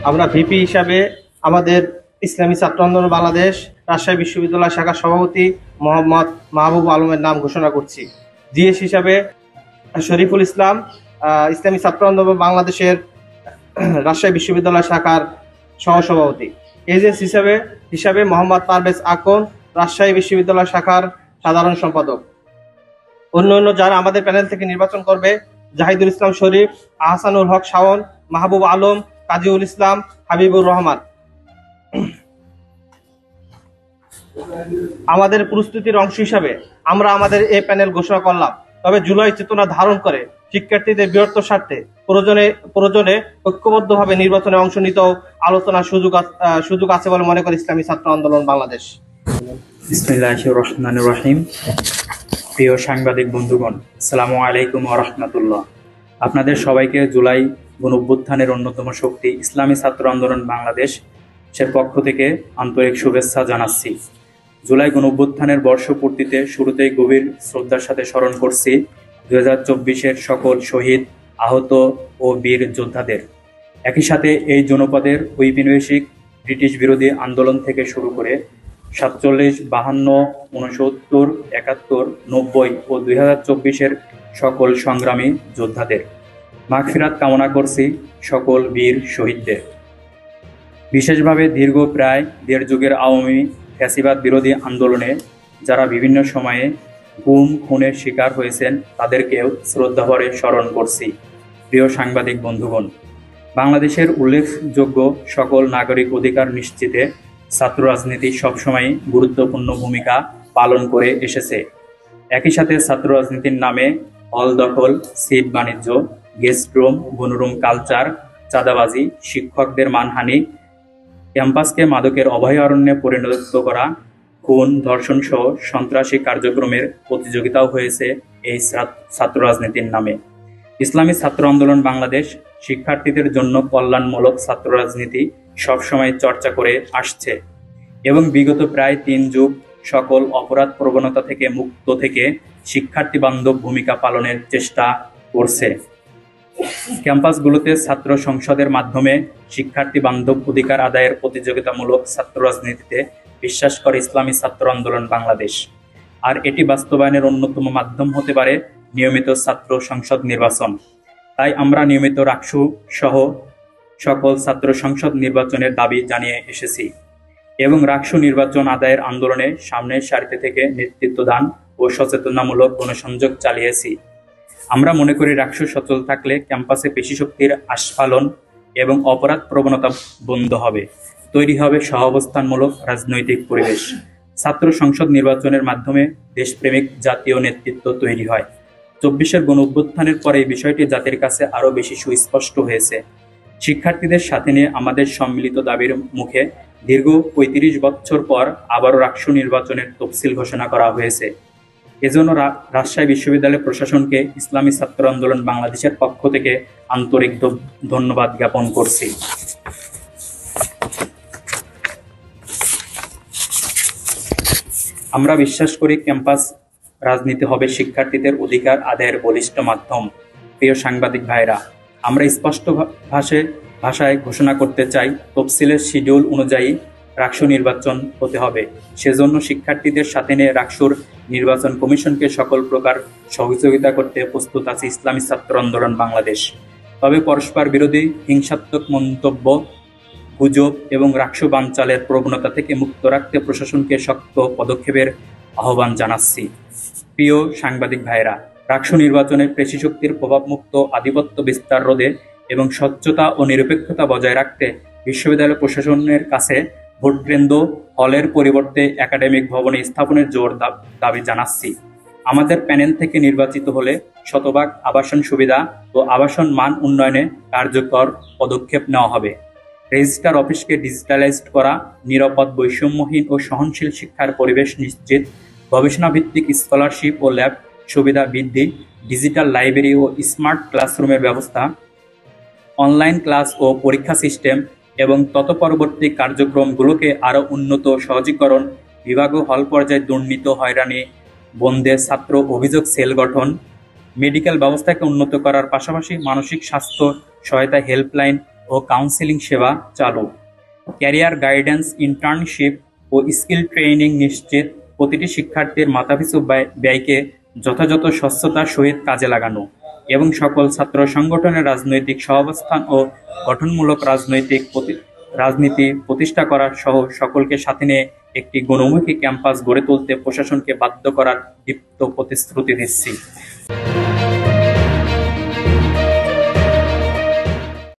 আমরা ভিপি হিসাবে আমাদের ইসলামী ছাত্র আন্দোলন বাংলাদেশ রাজশাহী বিশ্ববিদ্যালয় শাখার সভাপতি মোহাম্মদ মাহবুব আলমের নাম ঘোষণা করছি। জিএস হিসাবে শরীফুল ইসলাম, ইসলামী ছাত্র আন্দোলন বাংলাদেশের রাজশাহী বিশ্ববিদ্যালয় শাখার সহসভাপতি। এজেন্স হিসাবে মোহাম্মদ পারভেজ আকন, রাজশাহী বিশ্ববিদ্যালয় শাখার সাধারণ সম্পাদক। অন্য যারা আমাদের প্যানেল থেকে নির্বাচন করবে: জাহিদুল ইসলাম শরীফ, আহসানুল হক শাওন, মাহবুব আলম, কাজীউল ইসলাম, হাবিবুর রহমান। আমাদের প্রস্তুতির অংশ হিসাবে আমরা আমাদের এই প্যানেল ঘোষণা করলাম। তবে জুলাই চেতনা ধারণ করে শিক্ষার্থীদের বৃহত্তর স্বার্থে প্রয়োজনে ঐক্যবদ্ধভাবে নির্বাচনে অংশ নিতেও আলোচনার সুযোগ আছে বলে মনে করে ইসলামী ছাত্র আন্দোলন বাংলাদেশ। বিসমিল্লাহির রহমানির রহিম। প্রিয় সাংবাদিক বন্ধুগণ, আসসালামু আলাইকুম ওয়া রাহমাতুল্লাহ। আপনাদের সবাইকে জুলাই গণঅভ্যুত্থানের অন্যতম শক্তি ইসলামী ছাত্র আন্দোলন বাংলাদেশের পক্ষ থেকে আন্তরিক শুভেচ্ছা জানাচ্ছি। জুলাই গণঅভ্যুত্থানের বর্ষপূর্তিতে শুরুতেই গভীর শ্রদ্ধার সাথে স্মরণ করছি 2024-এর সকল শহীদ, আহত ও বীর যোদ্ধাদের। একই সাথে এই জনপদের ঔপনিবেশিক ব্রিটিশ বিরোধী আন্দোলন থেকে শুরু করে 47, 52, 69, 71, 90 ও 2024-এর সকল সংগ্রামী যোদ্ধাদের মাগফিরাত কামনা করছি সকল বীর শহীদদের। বিশেষভাবে দীর্ঘ প্রায় 1.5 যুগের আওয়ামী ফ্যাসিবাদ বিরোধী আন্দোলনে যারা বিভিন্ন সময়ে গুম খুনের শিকার হয়েছেন তাদেরকেও শ্রদ্ধাভরে স্মরণ করছি। প্রিয় সাংবাদিক বন্ধুগণ, বাংলাদেশের উল্লেখযোগ্য সকল নাগরিক অধিকার নিশ্চিতে ছাত্র রাজনীতি সবসময় গুরুত্বপূর্ণ ভূমিকা পালন করে এসেছে। একই সাথে ছাত্র রাজনীতির নামে হল দখল, সিট বাণিজ্য, গেস্ট রুম, গণরুম কালচার, চাঁদাবাজি, শিক্ষকদের মানহানি, ক্যাম্পাসকে মাদকের অভয়ারণ্যে পরিণত করা, খুন, ধর্ষণ সহ সন্ত্রাসী কার্যক্রমের প্রতিযোগিতাও হয়েছে এই ছাত্র রাজনীতির নামে। ইসলামী ছাত্র আন্দোলন বাংলাদেশ শিক্ষার্থীদের জন্য কল্যাণমূলক ছাত্র রাজনীতি সবসময় চর্চা করে আসছে এবং বিগত প্রায় 3 যুগ সকল অপরাধ প্রবণতা থেকে মুক্ত থেকে শিক্ষার্থী বান্ধব ভূমিকা পালনের চেষ্টা করছে। ক্যাম্পাসগুলোতে ছাত্র সংসদের মাধ্যমে শিক্ষার্থী বান্ধব অধিকার আদায়ের প্রতিযোগিতামূলক ছাত্র রাজনীতিতে বিশ্বাস করে ইসলামী ছাত্র আন্দোলন বাংলাদেশ। আর এটি বাস্তবায়নের অন্যতম মাধ্যম হতে পারে নিয়মিত ছাত্র সংসদ নির্বাচন। তাই আমরা নিয়মিত রাকসু সহ সকল ছাত্র সংসদ নির্বাচনের দাবি জানিয়ে এসেছি এবং রাকসু নির্বাচন আদায়ের আন্দোলনে সামনের সারিতে থেকে নেতৃত্ব দান ও সচেতনামূলক গণসংযোগ চালিয়েছি। আমরা মনে করি রাকসু সচল থাকলে ক্যাম্পাসে পেশিশক্তির আস্ফালন এবং অপরাধ প্রবণতা বন্ধ হবে, তৈরি হবে সহাবস্থানমূলক রাজনৈতিক পরিবেশ। ছাত্র সংসদ নির্বাচনের মাধ্যমে দেশপ্রেমিক জাতীয় নেতৃত্ব তৈরি হয়। 24-এর গণঅভ্যুত্থানের পরে এই বিষয়টি জাতির কাছে আরও বেশি সুস্পষ্ট হয়েছে। শিক্ষার্থীদের সাথে নিয়ে আমাদের সম্মিলিত দাবির মুখে দীর্ঘ 35 বছর পর আবারও রাকসু নির্বাচনের তফসিল ঘোষণা করা হয়েছে। এজন্য রাজশাহী বিশ্ববিদ্যালয় প্রশাসনকে ইসলামী ছাত্র আন্দোলন বাংলাদেশের পক্ষ থেকে আন্তরিক ধন্যবাদ জ্ঞাপন করছি। আমরা বিশ্বাস করি ক্যাম্পাস রাজনীতি হবে শিক্ষার্থীদের অধিকার আদায়ের বলিষ্ঠ মাধ্যম। প্রিয় সাংবাদিক ভাইরা, আমরা স্পষ্ট ভাষায় ঘোষণা করতে চাই, তফসিলের শিডিউল অনুযায়ী রাকসু নির্বাচন হতে হবে। সেজন্য শিক্ষার্থীদের সাথে নিয়ে রাকসুর নির্বাচন কমিশনকে সকল প্রকার সহযোগিতা করতে প্রস্তুত আছে ইসলামী ছাত্র আন্দোলন বাংলাদেশ। তবে পরস্পর বিরোধী হিংসাত্মক মন্তব্য, গুজব এবং রাকসু বানচালের প্রবণতা থেকে মুক্ত রাখতে প্রশাসনকে শক্ত পদক্ষেপের আহ্বান জানাচ্ছি। প্রিয় সাংবাদিক ভাইরা, রাকসু নির্বাচনে পেশিশক্তির প্রভাবমুক্ত আধিপত্য বিস্তার রোধে এবং স্বচ্ছতা ও নিরপেক্ষতা বজায় রাখতে বিশ্ববিদ্যালয় প্রশাসনের কাছে ভোটকেন্দ্র হলের পরিবর্তে একাডেমিক ভবনে স্থাপনের জোর দাবি জানাচ্ছি। আমাদের প্যানেল থেকে নির্বাচিত হলে শতভাগ আবাসন সুবিধা ও আবাসন মান উন্নয়নে কার্যকর পদক্ষেপ নেওয়া হবে। রেজিস্ট্রার অফিসকে ডিজিটালাইজড করা, নিরাপদ, বৈষম্যহীন ও সহনশীল শিক্ষার পরিবেশ নিশ্চিত, গবেষণাভিত্তিক স্কলারশিপ ও ল্যাব সুবিধা বৃদ্ধি, ডিজিটাল লাইব্রেরি ও স্মার্ট ক্লাসরুমের ব্যবস্থা, অনলাইন ক্লাস ও পরীক্ষা সিস্টেম এবং তৎপরবর্তী কার্যক্রমগুলোকে আরও উন্নত সহজীকরণ, বিভাগ ও হল পর্যায়ে দুর্নীতি হয়রানি বন্ধে ছাত্র অভিযোগ সেল গঠন, মেডিকেল ব্যবস্থাকে উন্নত করার পাশাপাশি মানসিক স্বাস্থ্য সহায়তা হেল্পলাইন ও কাউন্সেলিং সেবা চালু, ক্যারিয়ার গাইডেন্স, ইন্টার্নশিপ ও স্কিল ট্রেনিং নিশ্চিত, প্রতিটি শিক্ষার্থীর মাথাপিছু ব্যয়কে যথাযথ স্বচ্ছতার সহিত কাজে লাগানো এবং সকল ছাত্র সংগঠনের রাজনৈতিক সহাবস্থান ও গঠনমূলক রাজনীতি প্রতিষ্ঠা করা সহ সকলকে সাথে নিয়ে একটি গণমুখী ক্যাম্পাস গড়ে তুলতে প্রশাসনকে বাধ্য করার দীপ্ত প্রতিশ্রুতি দিচ্ছি।